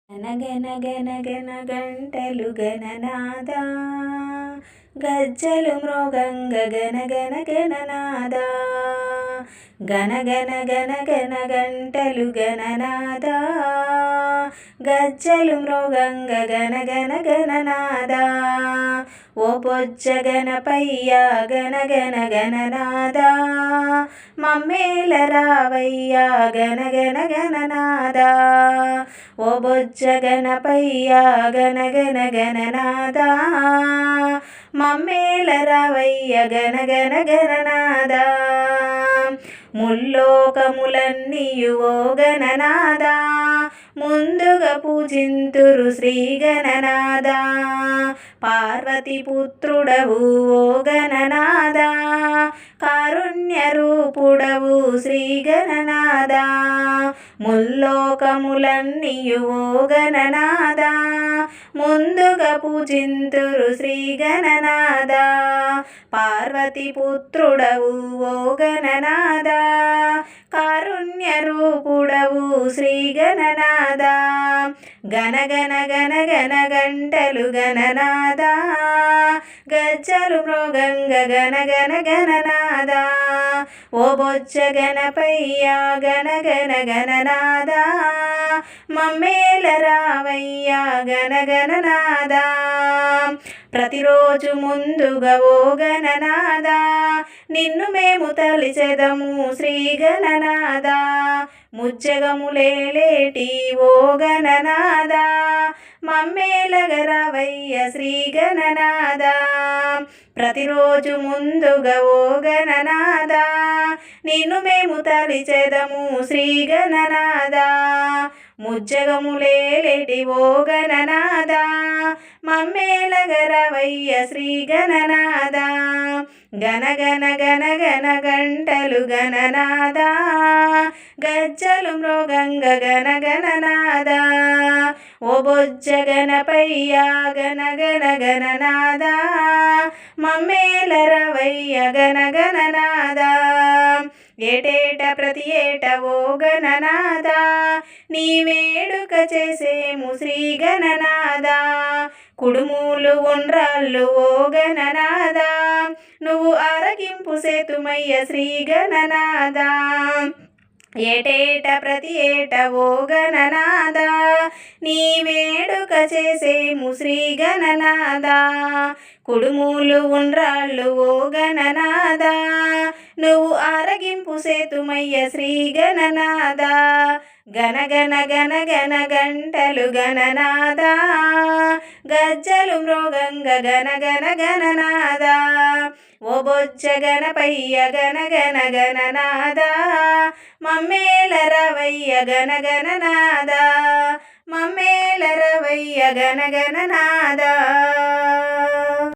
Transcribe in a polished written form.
గన గన గన గంటలు గణనాదా గజ్జలు మృగంగ గన గన గణనాదా గన గన గన గన గంటలు గణనాదా గజ్జలు మృగంగ గన గన గణనాదా ఓ బొజ్జ గణపయ్య గన గన గణనాదా మమ్మేల రావయ్య గన గన గణనాదా ఓ బొజ్జ గణపయ్య గన గన గణనాదా మమ్మేల రావయ్య గన గన గణనాదా ముల్లోకములన్నీయు ఓ గణనాదా ముందుగా పూజింతురు శ్రీ గణనాదా పార్వతి పుత్రుడవు ఓ గణనాదా కారుణ్య రూపుడవు శ్రీ గణనాదా ముల్లోకములన్నీయు ఓ గణనాదా ముందుగా పూజింతురు శ్రీ గణనాదా పార్వతి పుత్రుడవు ఓ గణనాదా కారుణ్య రూపుడవు శ్రీ గణనాదా గన గన గన గన గంటలు గణనాదా గజ్జలు మృగంగ గన గన గణనాదా ఓ బొజ్జ గణపయ్య గన గన గణనాదా మమ్మేల రావయ్య గన గణనాదా ప్రతిరోజు ముందుగా ఓ గణనాదా నిన్ను మేము తలిచెదము శ్రీ గణనాదా ముజ్జగములేటి ఓ గణనాదా మమ్మేలగ రావయ్య శ్రీ గణనాదా ప్రతిరోజు ముందుగా ఓ గణనాదా నిన్ను మేము తలిచెదము శ్రీ గణనాదా ముజ్జగములేటి ఓ గణనాదా మమ్మేలగ రావయ్య శ్రీ గణనాదా గన గన గన గన గంటలు గణనాదా గజ్జలు మృగంగ గన గణనాదా ఓ బొజ్జ గణపయ్య గన గన గణనాదా మమ్మేల రావయ్య గన గణనాదా ఏటేట ప్రతి ఏట ఓ గణనాదా నీ వేడుక చేసేము శ్రీ గణనాదా కుడుములు ఉండ్రాళ్ళు ఓ గణనాదా నువ్వు ఆరగింపు సేతుమయ్య శ్రీ గణనాదా ఏటేట ప్రతి ఏట ఓ గణనాదా నీ వేడుక చేసేము శ్రీ గణనాదా కుడుములు ఉండ్రాళ్ళు ఓ గణనాదా నువ్వు ఆరగింపు సేతుమయ్య శ్రీ గణనాదా గన గన గన గన గంటలు గణనాదా గజ్జలు మృగంగ గన గన గణనాదా ఓ బొజ్జ గణపయ్య గన గన గణనాదా మమ్మేల రావయ్య గన గణనాదా మమ్మేల రావయ్య గన గణనాదా